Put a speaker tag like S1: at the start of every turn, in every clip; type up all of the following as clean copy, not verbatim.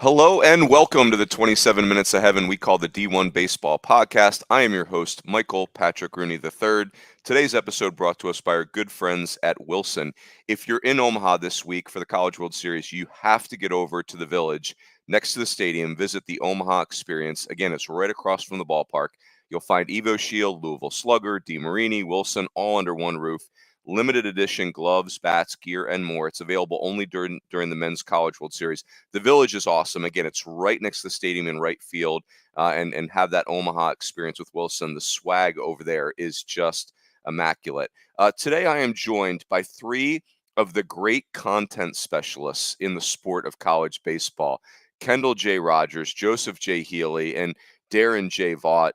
S1: Hello and welcome to the 27 Minutes of Heaven we call the D1 Baseball Podcast. I am your host, Michael Patrick Rooney III. Today's episode brought to us by our good friends at Wilson. If you're in Omaha this week for the College World Series, you have to get over to the Village next to the stadium, visit the Omaha Experience. Again, it's right across from the ballpark. You'll find Evo Shield, Louisville Slugger, DeMarini, Wilson, all under one roof. Limited edition gloves, bats, gear, and more. It's available only during the Men's College World Series. The Village is awesome. Again, it's right next to the stadium in right field, and have that Omaha experience with Wilson. The swag over there is just immaculate. Today, I am joined by three of the great content specialists in the sport of college baseball: Kendall J. Rogers, Joseph J. Healy, and Daron J. Vaught.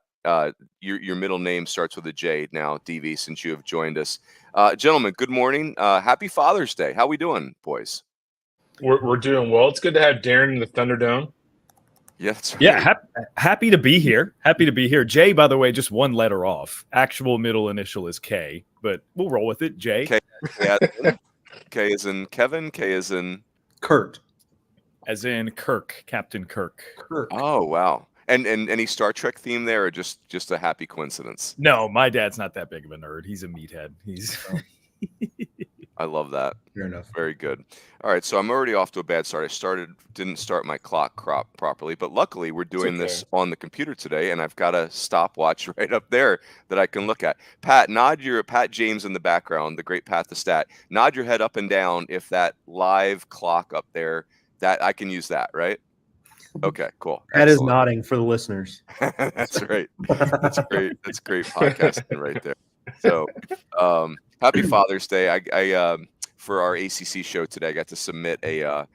S1: Your middle name starts with a J now, DV, since you have joined us. Gentlemen, good morning. Happy Father's Day. How we doing, boys?
S2: We're doing well. It's good to have Daron in the Thunderdome.
S1: Yeah, that's right.
S3: Yeah, happy to be here. Happy to be here. J, by the way, just one letter off. Actual middle initial is K, but we'll roll with it. J.
S1: K as in Kevin. K as in
S4: Kurt.
S3: As in Kirk, Captain Kirk.
S1: Oh, wow. And any Star Trek theme there, or just a happy coincidence?
S3: No, my dad's not that big of a nerd. He's a meathead.
S1: I love that.
S4: Fair enough.
S1: Very good. All right, so I'm already off to a bad start. Didn't start my clock properly, but luckily we're doing this on the computer today, and I've got a stopwatch right up there that I can look at. Pat James in the background, the great Pat the Stat. Nod your head up and down if that live clock up there, that I can use that, right? Okay, cool.
S4: That is nodding for the listeners.
S1: That's right. That's great. That's great podcasting right there. So, happy Father's Day. I for our ACC show today, I got to submit a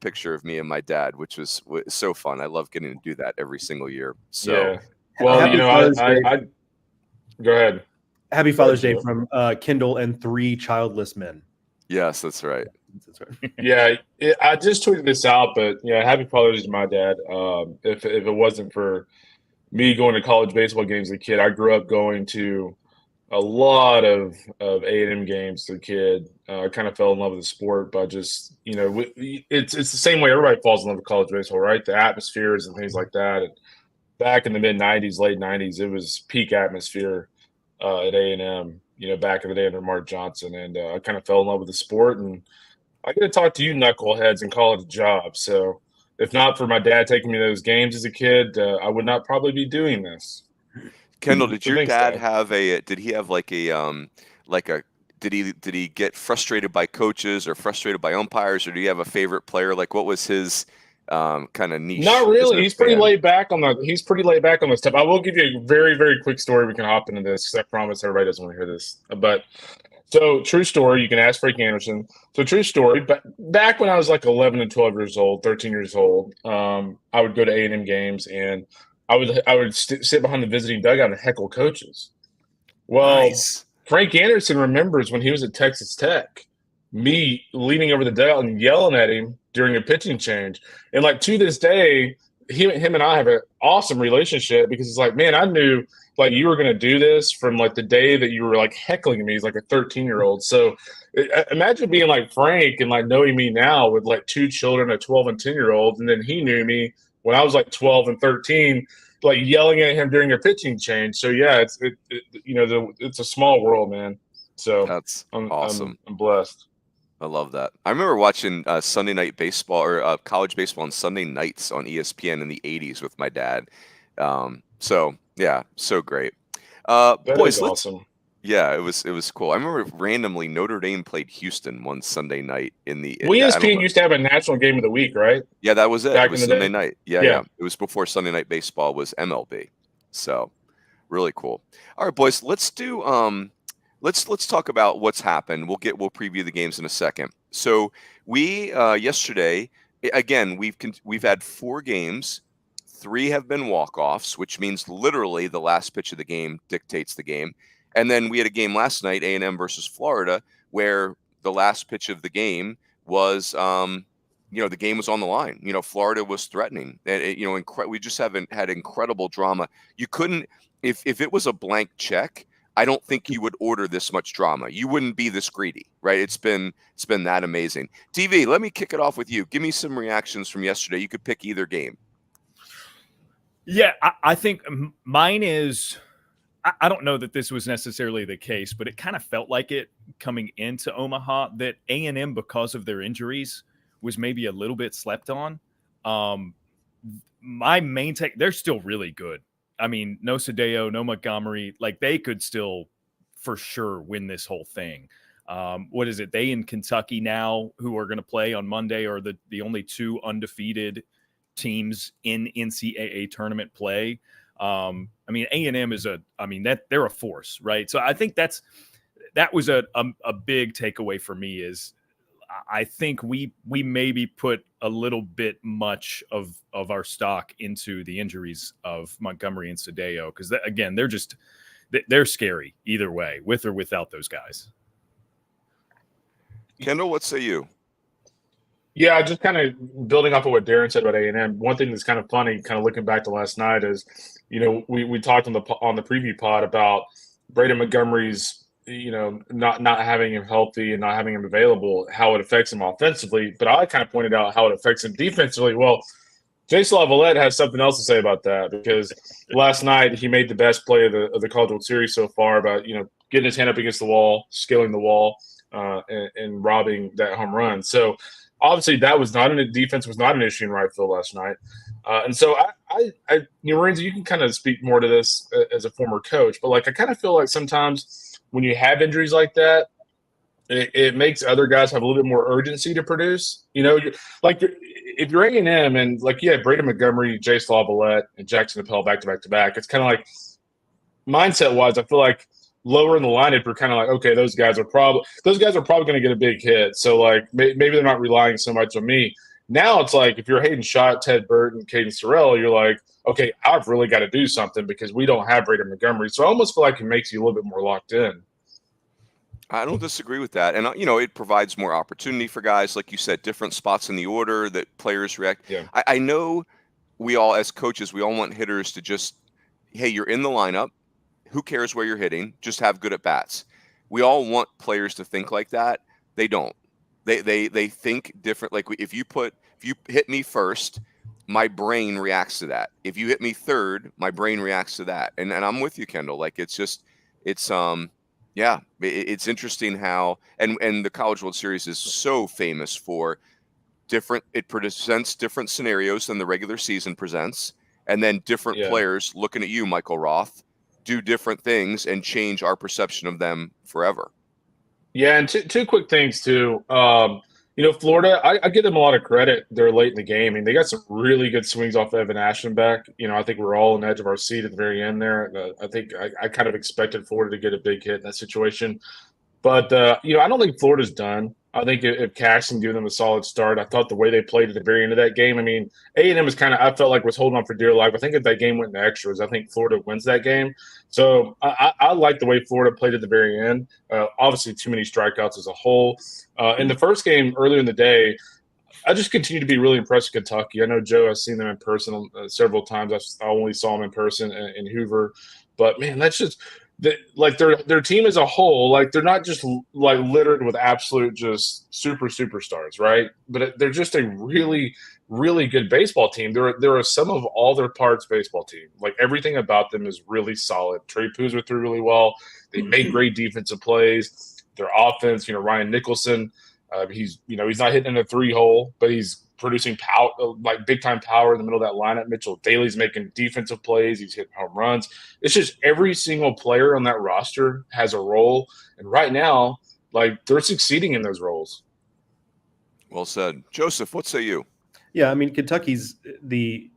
S1: picture of me and my dad, which was so fun. I love getting to do that every single year. So,
S2: yeah. Well, I go ahead.
S4: Happy Father's Day from Kendall and 3 childless men.
S1: Yes, that's right.
S4: That's right.
S2: Yeah, I just tweeted this out, but yeah, happy Father's Day to my dad. If it wasn't for me going to college baseball games as a kid, I grew up going to a lot of A&M games as a kid. I kind of fell in love with the sport, but just, it's the same way everybody falls in love with college baseball, right? The atmospheres and things like that. And back in the mid-'90s, late '90s, it was peak atmosphere at A&M, back in the day under Mark Johnson. And I kind of fell in love with the sport. And I get to talk to you knuckleheads and call it a job. So if not for my dad taking me to those games as a kid, I would not probably be doing this.
S1: Kendall, did your dad have did he get frustrated by coaches or frustrated by umpires, or do you have a favorite player? Like, what was his kind of niche?
S2: Not really. He's pretty laid back on this stuff. I will give you a very, very quick story. We can hop into this because I promise everybody doesn't want to hear this. But so, true story. You can ask Frank Anderson. So, true story. But back when I was like 11 and 12 years old, 13 years old, I would go to A&M games, and I would sit behind the visiting dugout and heckle coaches. Well, nice. Frank Anderson remembers when he was at Texas Tech, me leaning over the dugout and yelling at him during a pitching change. And like to this day, him and I have an awesome relationship because it's like, man, I knew like you were going to do this from like the day that you were like heckling me as like a 13-year-old. So imagine being like Frank and like knowing me now with like 2 children, a 12 and 10-year-old. And then he knew me when I was like 12 and 13, like yelling at him during a pitching change. So yeah, it's a small world, man. So
S1: that's awesome.
S2: I'm blessed.
S1: I love that. I remember watching Sunday night baseball or college baseball on Sunday nights on ESPN in the 80s with my dad. So yeah, so great. Boys,
S2: awesome.
S1: Yeah, it was cool. I remember randomly Notre Dame played Houston one Sunday night in the.
S2: ESPN used to have a national game of the week, right?
S1: Yeah, that was it.
S2: Back
S1: it was
S2: in the
S1: Sunday
S2: day.
S1: Night. Yeah. It was before Sunday Night Baseball was MLB. So really cool. All right, boys, let's do let's talk about what's happened. We'll preview the games in a second. So we yesterday, again, we've had 4 games. 3 have been walk-offs, which means literally the last pitch of the game dictates the game. And then we had a game last night, A&M versus Florida, where the last pitch of the game was, the game was on the line. Florida was threatening. And we just haven't had incredible drama. You couldn't, if it was a blank check, I don't think you would order this much drama. You wouldn't be this greedy, right? It's been that amazing. TV, let me kick it off with you. Give me some reactions from yesterday. You could pick either game.
S3: Yeah, I think mine is. I don't know that this was necessarily the case, but it kind of felt like it coming into Omaha that A&M, because of their injuries, was maybe a little bit slept on. My main take, they're still really good. I mean, no Sadeo, no Montgomery, like they could still for sure win this whole thing. What is it? They in Kentucky now, who are going to play on Monday, are the only two undefeated teams in NCAA tournament play. I mean, A&M is they're a force, right? So I think that was a big takeaway for me is I think we maybe put a little bit much of our stock into the injuries of Montgomery and Sadeo, because again, they're scary either way, with or without those guys.
S1: Kendall, what say you?
S2: Yeah, just kind of building off of what Daron said about A&M. One thing that's kind of funny, kind of looking back to last night, is we talked on the preview pod about Braden Montgomery's not having him healthy and not having him available, how it affects him offensively. But I kind of pointed out how it affects him defensively. Well, Jason Lavalette has something else to say about that, because last night he made the best play of the College World Series so far about getting his hand up against the wall, scaling the wall, and robbing that home run. So obviously that was defense was not an issue in right field last night. And so Lorenzo, you can kind of speak more to this as a former coach, but I kind of feel like sometimes when you have injuries like that, it makes other guys have a little bit more urgency to produce. If you're A&M and you had Braden Montgomery, Jace Lavalette, and Jackson Appel back to back, it's kind of like mindset wise, I feel like lower in the lineup, you're kind of like, okay, those guys are probably going to get a big hit. So maybe they're not relying so much on me. Now it's like if you're Hayden Schott, Ted Burton, Caden Sorrell, you're like, okay, I've really got to do something because we don't have Braden Montgomery. So I almost feel like it makes you a little bit more locked in.
S1: I don't disagree with that. And, it provides more opportunity for guys, like you said, different spots in the order that players react.
S2: Yeah.
S1: I know we all, as coaches, we all want hitters to just, hey, you're in the lineup. Who cares where you're hitting? Just have good at bats. We all want players to think like that. They don't. They think different. Like if you hit me first, my brain reacts to that. If you hit me third, my brain reacts to that. And I'm with you, Kendall. It's interesting how and the College World Series is so famous for it presents different scenarios than the regular season presents, and then different players looking at you, Michael Roth, do different things and change our perception of them forever.
S2: Yeah, and two quick things too. Florida, I give them a lot of credit. They're late in the game. I mean, they got some really good swings off Evan Ashenbeck. I think we're all on the edge of our seat at the very end there. I think I kind of expected Florida to get a big hit in that situation. But, I don't think Florida's done. I think if Cash can give them a solid start, I thought the way they played at the very end of that game, I mean, A&M was I felt like was holding on for dear life. I think if that game went into extras, I think Florida wins that game. So I like the way Florida played at the very end. Obviously, too many strikeouts as a whole. In the first game earlier in the day, I just continue to be really impressed with Kentucky. I know Joe has seen them in person several times. I only saw them in person in Hoover. But, man, that's just – their team as a whole, they're not just littered with absolute just superstars, right? But they're just a really, really good baseball team. They're a sum of all their parts baseball team. Everything about them is really solid. Trey Puzar threw really well. They make great defensive plays. Their offense, Ryan Nicholson, he's not hitting in a 3-hole, but he's producing power, big time power in the middle of that lineup. Mitchell Daly's making defensive plays. He's hitting home runs. It's just every single player on that roster has a role. And right now, they're succeeding in those roles.
S1: Well said. Joseph, what say you?
S4: Yeah, I mean, Kentucky's the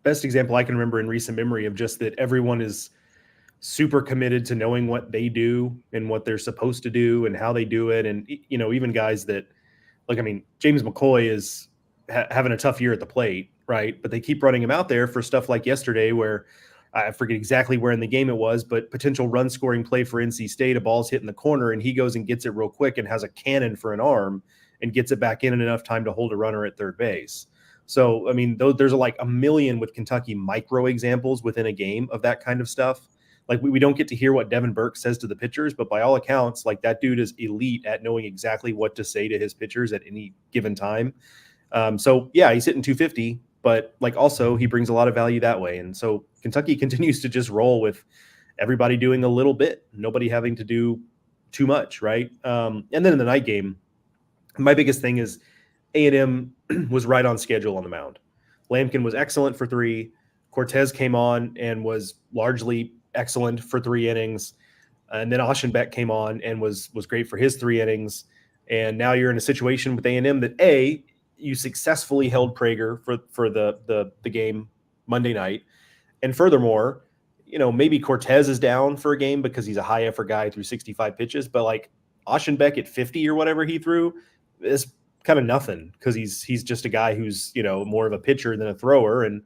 S4: best example I can remember in recent memory of just that everyone is super committed to knowing what they do and what they're supposed to do and how they do it. And, even guys that, James McCoy is having a tough year at the plate, right? But they keep running him out there for stuff like yesterday where I forget exactly where in the game it was, but potential run scoring play for NC State, a ball's hit in the corner and he goes and gets it real quick and has a cannon for an arm and gets it back in enough time to hold a runner at third base. So, there's a million with Kentucky micro examples within a game of that kind of stuff like we don't get to hear what Devin Burke says to the pitchers, but by all accounts, like that dude is elite at knowing exactly what to say to his pitchers at any given time. So yeah, he's hitting 250, but like also he brings a lot of value that way. And so Kentucky continues to just roll with everybody doing a little bit, nobody having to do too much, right? And then in the night game, my biggest thing is A&M was right on schedule on the mound. Lampkin was excellent for 3. Cortez came on and was largely excellent for 3 innings. And then Aschenbeck came on and was great for his 3 innings. And now you're in a situation with A&M that you successfully held Prager for the game Monday night. And furthermore, maybe Cortez is down for a game because he's a high effort guy through 65 pitches, but like Aschenbeck at 50 or whatever he threw is kind of nothing because he's just a guy who's, more of a pitcher than a thrower. And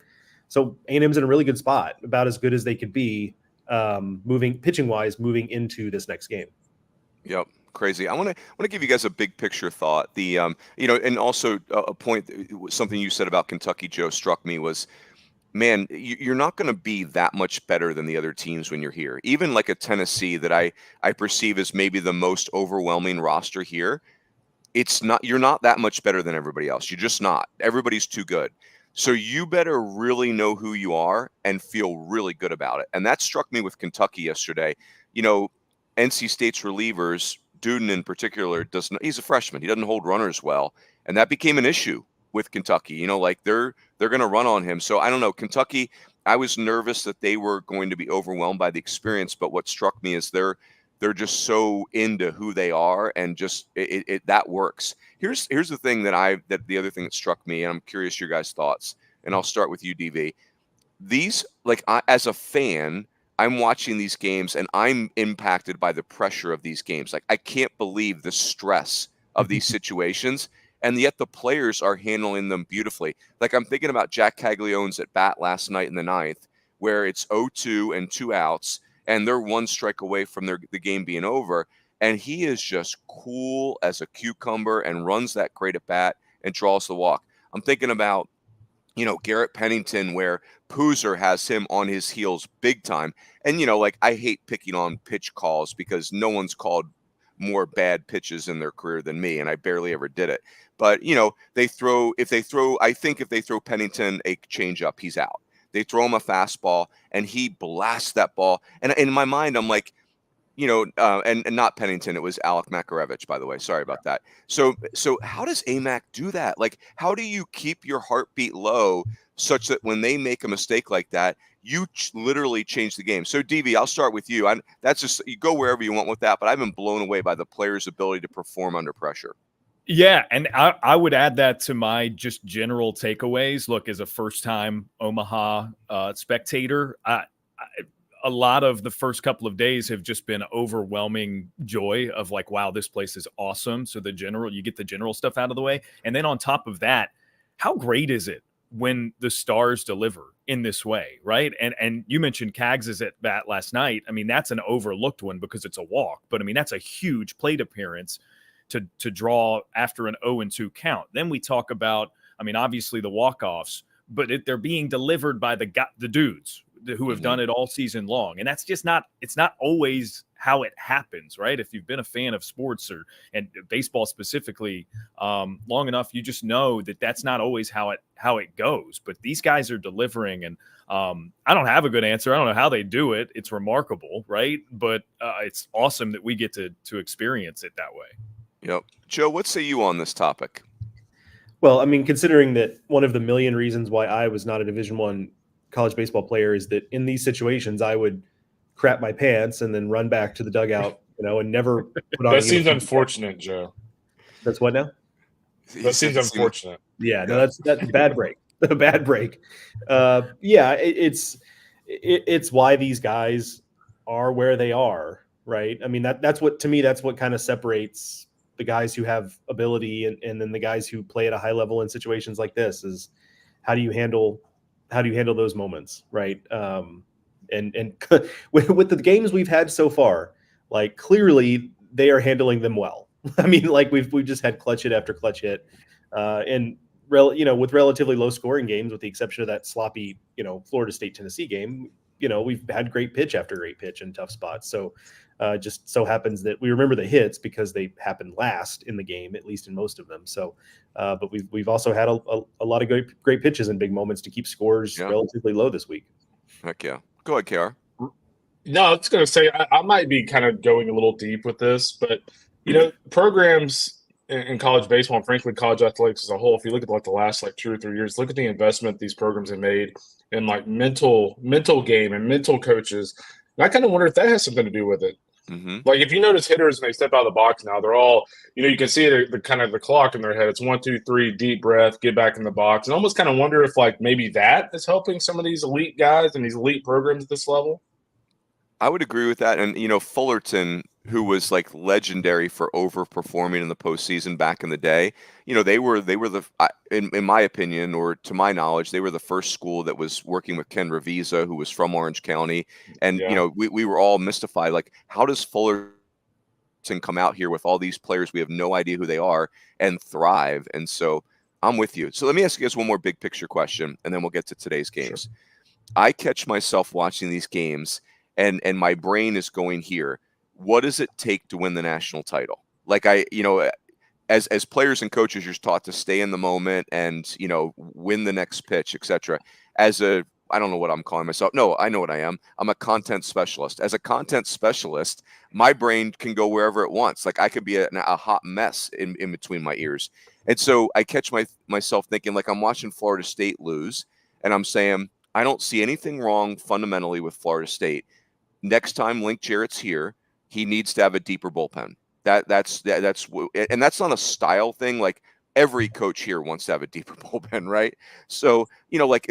S4: so A&M's in a really good spot, about as good as they could be pitching wise moving into this next game.
S1: Yep. Crazy. I want to give you guys a big picture thought. The and also a point, something you said about Kentucky, Joe, struck me was, man, you're not going to be that much better than the other teams when you're here. Even like a Tennessee that I perceive as maybe the most overwhelming roster here. You're not that much better than everybody else. You're just not. Everybody's too good. So you better really know who you are and feel really good about it. And that struck me with Kentucky yesterday. NC State's relievers, Duden in particular, he's a freshman. He doesn't hold runners well. And that became an issue with Kentucky. Like they're going to run on him. So I don't know. Kentucky, I was nervous that they were going to be overwhelmed by the experience. But what struck me is they're just so into who they are, and just that works. Here's the thing that the other thing that struck me, and I'm curious your guys' thoughts. And I'll start with you, DV. These, as a fan, I'm watching these games and I'm impacted by the pressure of these games. Like, I can't believe the stress of these situations, and yet the players are handling them beautifully. Like, I'm thinking about Jack Caglione's at bat last night in the 9th, where it's 0-2 and 2 outs, and they're 1 strike away from the game being over. And he is just cool as a cucumber and runs that great at bat and draws the walk. I'm thinking about, Garrett Pennington, where Poozer has him on his heels big time. And, I hate picking on pitch calls because no one's called more bad pitches in their career than me, and I barely ever did it. But, if they throw Pennington a changeup, he's out. They throw him a fastball, and he blasts that ball. And in my mind, I'm like, and not Pennington, it was Alec Makarevich, by the way. Sorry about that. So how does AMAC do that? Like, how do you keep your heartbeat low such that when they make a mistake like that, you literally change the game? So, DV, I'll start with you. That's just, you go wherever you want with that, but I've been blown away by the players' ability to perform under pressure.
S3: Yeah, and I would add that to my just general takeaways. Look, as a first-time Omaha spectator, a lot of the first couple of days have just been overwhelming joy of like, wow, this place is awesome. So you get the general stuff out of the way. And then on top of that, how great is it when the stars deliver in this way, right? And you mentioned Cags' at bat last night. I mean, that's an overlooked one because it's a walk. But, I mean, that's a huge plate appearance to draw after an 0-2 count. Then we talk about, I mean, obviously the walk-offs, but they're being delivered by the dudes who have done it all season long. And that's just it's not always how it happens, right? If you've been a fan of sports and baseball specifically long enough, you just know that that's not always how it goes. But these guys are delivering, and I don't have a good answer. I don't know how they do it. It's remarkable, right? But it's awesome that we get to experience it that way.
S1: Yep. Joe, what say you on this topic?
S4: Well, I mean, considering that one of the million reasons why I was not a Division I college baseball player is that in these situations I would crap my pants and then run back to the dugout, and never put on.
S2: That seems unfortunate, Joe.
S4: That's what now?
S2: That seems unfortunate.
S4: Yeah, no, that's a bad break. A bad break. It's why these guys are where they are, right? I mean, that's what, to me, that's what kind of separates the guys who have ability and then the guys who play at a high level in situations like this is how do you handle those moments, right? And with the games we've had so far, like clearly they are handling them well. I mean, like we've just had clutch hit after clutch hit, with relatively low scoring games, with the exception of that sloppy, Florida State Tennessee game. we've had great pitch after great pitch in tough spots. So just so happens that we remember the hits because they happened last in the game, at least in most of them. So, but we've also had a lot of great pitches and big moments to keep scores relatively low this week.
S1: Heck yeah. Go ahead, KR.
S2: No, I was going to say I might be kind of going a little deep with this, but programs in college baseball and frankly college athletics as a whole, if you look at like the last like 2 or 3 years, look at the investment these programs have made in like mental game and mental coaches. And I kind of wonder if that has something to do with it.
S1: Mm-hmm.
S2: Like if you notice hitters when they step out of the box now, they're all, you can see the kind of the clock in their head. It's 1, 2, 3, deep breath, get back in the box, and almost kind of wonder if like maybe that is helping some of these elite guys and these elite programs at this level.
S1: I would agree with that. And, Fullerton, who was like legendary for overperforming in the postseason back in the day, they were in my opinion, or to my knowledge, they were the first school that was working with Ken Revisa, who was from Orange County. And, we were all mystified, like, how does Fullerton come out here with all these players? We have no idea who they are and thrive. And so I'm with you. So let me ask you guys one more big picture question, and then we'll get to today's games. Sure. I catch myself watching these games and my brain is going here. What does it take to win the national title? Like as players and coaches, you're taught to stay in the moment and, win the next pitch, etc. I don't know what I'm calling myself. No, I know what I am. I'm a content specialist. As a content specialist, my brain can go wherever it wants. Like I could be a hot mess in between my ears. And so I catch myself thinking, like, I'm watching Florida State lose and I'm saying, I don't see anything wrong fundamentally with Florida State. Next time Link Jarrett's here, he needs to have a deeper bullpen. That's and that's not a style thing. Like every coach here wants to have a deeper bullpen, right? So, like,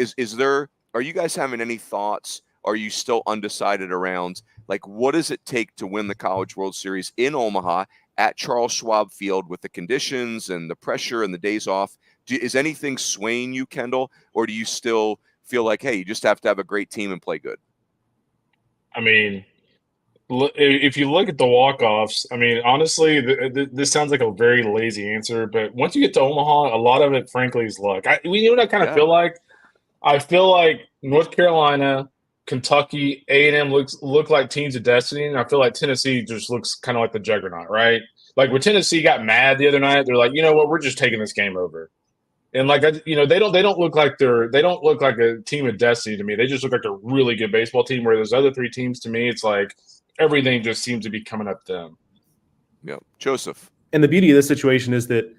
S1: are you guys having any thoughts? Are you still undecided around, like, what does it take to win the College World Series in Omaha at Charles Schwab Field with the conditions and the pressure and the days off? Is anything swaying you, Kendall, or do you still feel like, hey, you just have to have a great team and play good?
S2: I mean, if you look at the walk-offs, I mean, honestly, this sounds like a very lazy answer, but once you get to Omaha, a lot of it, frankly, is luck. You know what I kind of feel like? I feel like North Carolina, Kentucky, A&M look like teams of destiny, and I feel like Tennessee just looks kind of like the juggernaut, right? Like when Tennessee got mad the other night, they're like, you know what, we're just taking this game over. And like they don't look like a team of destiny to me. They just look like a really good baseball team. Where those other 3 teams, to me, it's like everything just seems to be coming up to them.
S1: Yeah, Joseph.
S4: And the beauty of this situation is that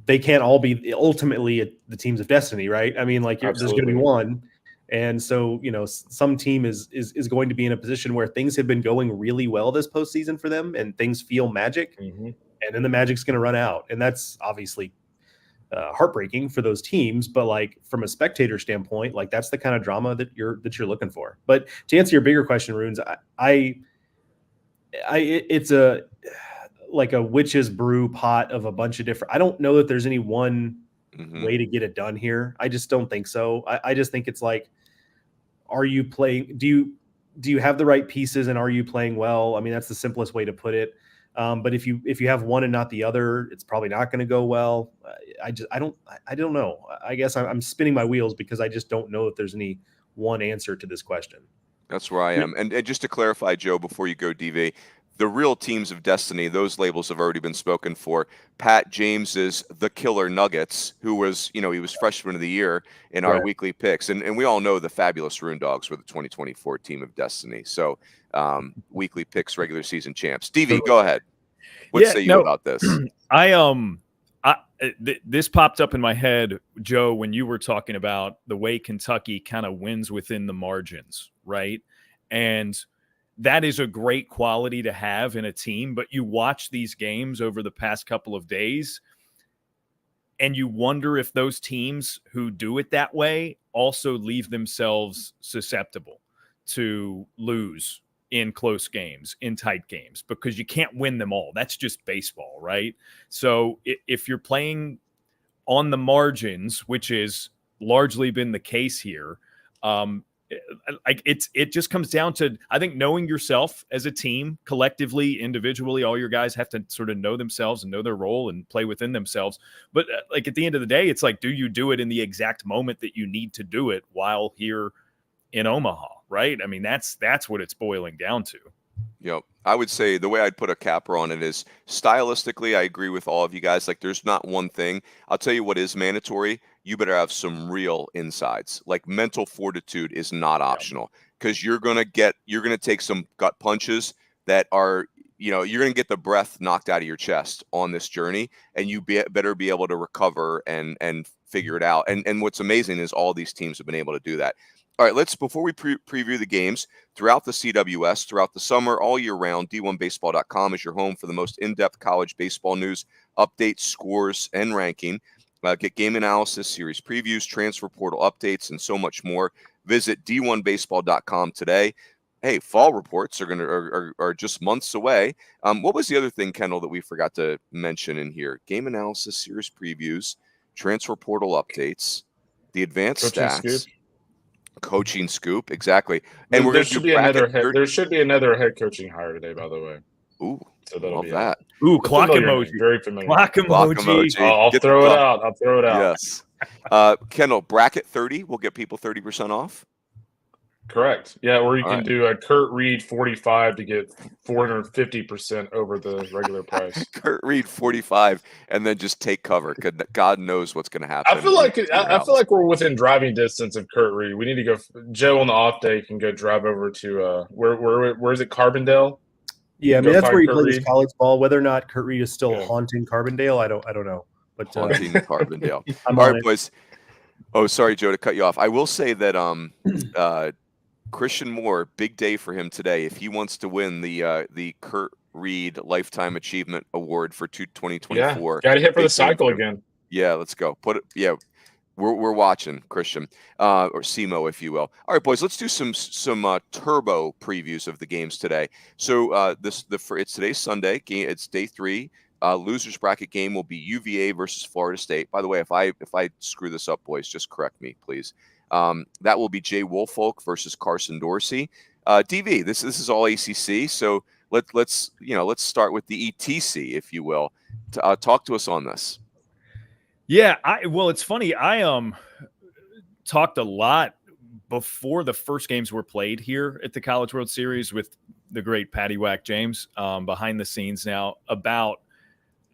S4: they can't all be ultimately the teams of destiny, right? I mean, like there's going to be one, and so some team is going to be in a position where things have been going really well this postseason for them, and things feel magic, and then the magic's going to run out, and that's obviously heartbreaking for those teams, but like from a spectator standpoint, like that's the kind of drama that you're looking for. But to answer your bigger question, Runes, it's a witch's brew pot of a bunch of different. I don't know that there's any one way to get it done here. I just don't think so. I just think it's like, are you playing? Do you have the right pieces, and are you playing well? I mean, that's the simplest way to put it. But if you have one and not the other, it's probably not going to go well. I don't know. I guess I'm spinning my wheels because I just don't know if there's any one answer to this question.
S1: That's where I am. And just to clarify, Joe, before you go, DV, the real teams of destiny, those labels have already been spoken for. Pat James is the Killer Nuggets, who was, he was freshman of the year in our weekly picks. And we all know the fabulous Rune Dogs were the 2024 team of destiny. So weekly picks, regular season champs. DV, go ahead. What say you about this?
S3: This popped up in my head, Joe, when you were talking about the way Kentucky kind of wins within the margins, right? And that is a great quality to have in a team, but you watch these games over the past couple of days and you wonder if those teams who do it that way also leave themselves susceptible to lose in close games, in tight games, because you can't win them all. That's just baseball, right? So if you're playing on the margins, which is largely been the case here, it just comes down to, I think, knowing yourself as a team, collectively, individually. All your guys have to sort of know themselves and know their role and play within themselves. But like at the end of the day, it's like, do you do it in the exact moment that you need to do it while here in Omaha? right? I mean, that's what it's boiling down to.
S1: Yep. I would say the way I'd put a capper on it is stylistically, I agree with all of you guys. Like, there's not one thing. I'll tell you what is mandatory. You better have some real insides. Like, mental fortitude is not optional, because you're going to take some gut punches that are, you're going to get the breath knocked out of your chest on this journey, and you better be able to recover and figure it out. And what's amazing is all these teams have been able to do that. All right, before we preview the games throughout the CWS, throughout the summer, all year round, D1Baseball.com is your home for the most in-depth college baseball news, updates, scores, and ranking. Get game analysis, series previews, transfer portal updates, and so much more. Visit D1Baseball.com today. Hey, fall reports are just months away. What was the other thing, Kendall, that we forgot to mention in here? Game analysis, series previews, transfer portal updates, the advanced stats. Coaching scoop, exactly. And
S2: there should be another head coaching hire today, by the way.
S1: Ooh,
S2: so that'll
S1: love
S2: be
S1: that.
S3: Ooh, clock emoji.
S2: Very familiar.
S3: Clock emoji.
S2: I'll throw it out.
S1: Yes. Kendall, bracket 30 will get people 30% off.
S2: Correct. Yeah, or you can do a Kurt Reed 45 to get 450% over the regular price.
S1: Kurt Reed 45, and then just take cover. God knows what's going to happen.
S2: I feel like we're within driving distance of Kurt Reed. We need to go. Joe on the off day can go drive over to where is it? Carbondale.
S4: Yeah, I mean that's where he plays college ball. Whether or not Kurt Reed is still haunting Carbondale, I don't know. But
S1: haunting Carbondale. All right, boys. Oh, sorry, Joe, to cut you off. I will say that Christian Moore, big day for him today. If he wants to win the Kurt Reed Lifetime Achievement Award for 2024,
S2: got to hit for the cycle again.
S1: Yeah, let's go. Put it. Yeah, we're watching, Christian, or SEMO, if you will. All right, boys, let's do some turbo previews of the games today. So it's today's Sunday game. It's day 3. Losers bracket game will be UVA versus Florida State. By the way, if I screw this up, boys, just correct me, please. That will be Jay Woolfolk versus Carson Dorsey. DV, this is all ACC. So let's start with the ETC, if you will. Talk to us on this.
S3: Yeah, it's funny. I talked a lot before the first games were played here at the College World Series with the great Patty Whack James behind the scenes now about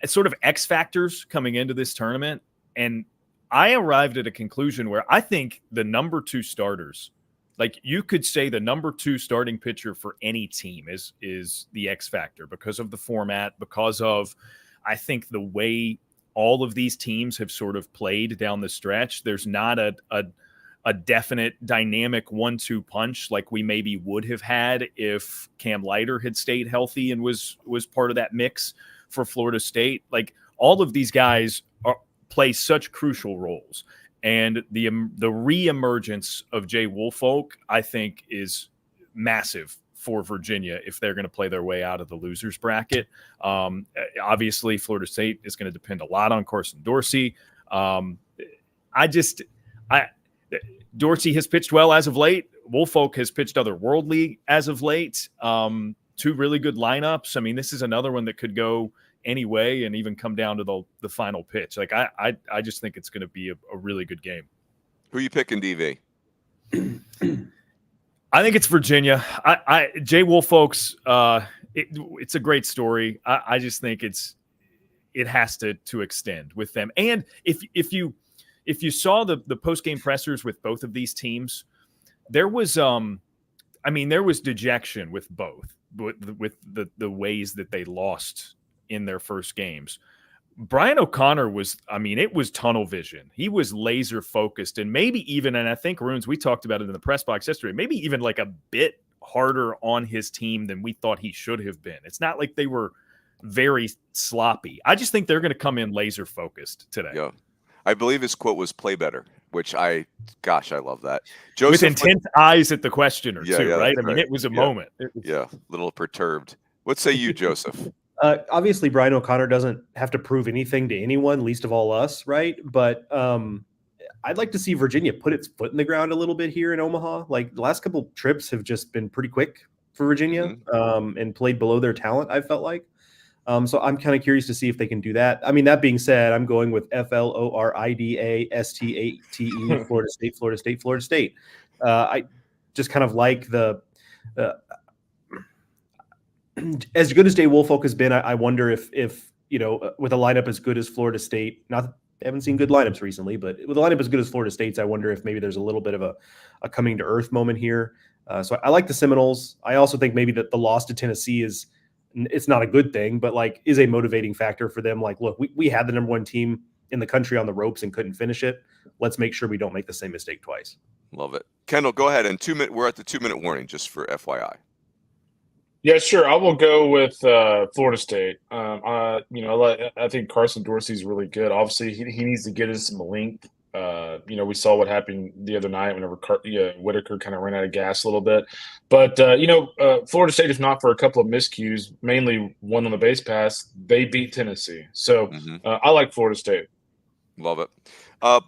S3: sort of X factors coming into this tournament. And I arrived at a conclusion where I think the number 2 starters, like you could say the number 2 starting pitcher for any team is the X factor because of the format, because of, I think, the way all of these teams have sort of played down the stretch. There's not a definite dynamic 1-2 punch like we maybe would have had if Cam Leiter had stayed healthy and was part of that mix for Florida State. Like all of these guys play such crucial roles. And the reemergence of Jay Woolfolk, I think, is massive for Virginia if they're going to play their way out of the losers bracket. Obviously, Florida State is going to depend a lot on Carson Dorsey. Dorsey has pitched well as of late. Woolfolk has pitched otherworldly as of late. 2 really good lineups. I mean, this is another one that could go any way and even come down to the final pitch. Like I just think it's going to be a really good game.
S1: Who are you picking, DV?
S3: I think it's Virginia. Jay Woolfolk's it's a great story. I just think it has to extend with them. And if you saw the post-game pressers with both of these teams, there was dejection with both, with the ways that they lost in their first games. Brian O'Connor it was tunnel vision. He was laser focused and maybe even, and I think Runes, we talked about it in the press box yesterday, maybe even like a bit harder on his team than we thought he should have been. It's not like they were very sloppy. I just think they're going to come in laser focused today.
S1: Yeah. I believe his quote was "play better," which I love that. Joseph,
S3: with intense eyes at the questioner too, right? I mean,
S1: right.
S3: It was a moment.
S1: A little perturbed. What say you, Joseph?
S4: Obviously, Brian O'Connor doesn't have to prove anything to anyone, least of all us, right? But I'd like to see Virginia put its foot in the ground a little bit here in Omaha. Like the last couple trips have just been pretty quick for Virginia, and played below their talent, I felt like. So I'm kind of curious to see if they can do that. I mean, that being said, I'm going with FLORIDASTATE, Florida State, Florida State, Florida State. just kind of like the as good as Jay Woolfolk has been, I wonder if with a lineup as good as Florida State, not I haven't seen good lineups recently, but with a lineup as good as Florida State's, I wonder if maybe there's a little bit of a coming to earth moment here. So I like the Seminoles. I also think maybe that the loss to Tennessee it's not a good thing, but like is a motivating factor for them. Like, look, we had the number one team in the country on the ropes and couldn't finish it. Let's make sure we don't make the same mistake twice.
S1: Love it. Kendall, go ahead. And we're at the 2-minute warning, just for FYI.
S2: Yeah, sure. I will go with Florida State. I think Carson Dorsey's really good. Obviously, he needs to get us some length. We saw what happened the other night whenever Whitaker kind of ran out of gas a little bit. But, Florida State, if not for a couple of miscues, mainly one on the base pass, they beat Tennessee. So I like Florida State.
S1: Love it.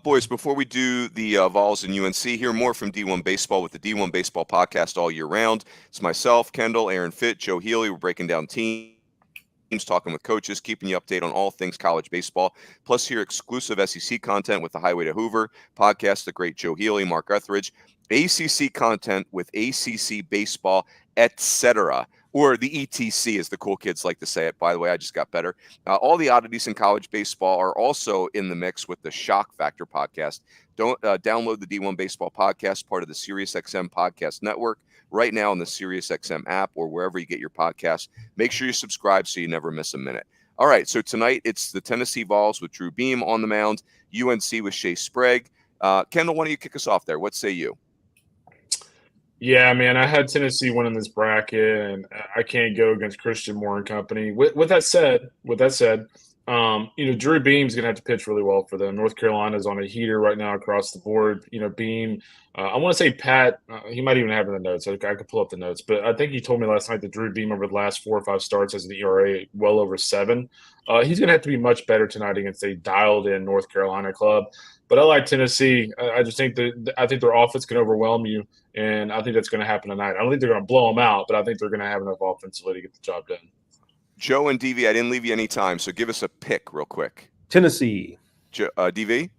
S1: Boys, before we do the Vols and UNC, hear more from D1 Baseball with the D1 Baseball podcast all year round. It's myself, Kendall, Aaron Fitt, Joe Healy. We're breaking down teams, talking with coaches, keeping you updated on all things college baseball. Plus, hear exclusive SEC content with the Highway to Hoover podcast, the great Joe Healy, Mark Etheridge, ACC content with ACC baseball, etc. Or the ETC, as the cool kids like to say it. By the way, I just got better. All the oddities in college baseball are also in the mix with the Shock Factor podcast. Don't download the D1 Baseball podcast, part of the SiriusXM podcast network, right now on the SiriusXM app or wherever you get your podcasts. Make sure you subscribe so you never miss a minute. All right, so tonight it's the Tennessee Vols with Drew Beam on the mound, UNC with Shea Sprague. Kendall, why don't you kick us off there? What say you?
S2: Yeah, man, I had Tennessee winning this bracket, and I can't go against Christian Moore and company. With that said, Drew Beam's going to have to pitch really well for them. North Carolina's on a heater right now across the board. Beam, I want to say Pat, he might even have it in the notes. I could pull up the notes, but I think he told me last night that Drew Beam over the last 4 or 5 starts has an ERA well over 7. He's going to have to be much better tonight against a dialed-in North Carolina club. But I like Tennessee. I just think I think their offense can overwhelm you, and I think that's going to happen tonight. I don't think they're going to blow them out, but I think they're going to have enough offensively to get the job done.
S1: Joe and DV, I didn't leave you any time, so give us a pick real quick.
S4: Tennessee.
S1: DV?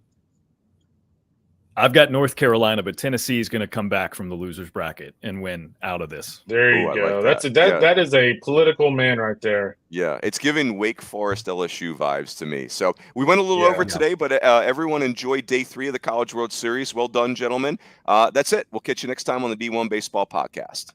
S3: I've got North Carolina, but Tennessee is going to come back from the loser's bracket and win out of this.
S2: There you go. Like that is a political man right there.
S1: Yeah, it's giving Wake Forest LSU vibes to me. So we went a little over today, but everyone enjoyed day 3 of the College World Series. Well done, gentlemen. That's it. We'll catch you next time on the D1 Baseball Podcast.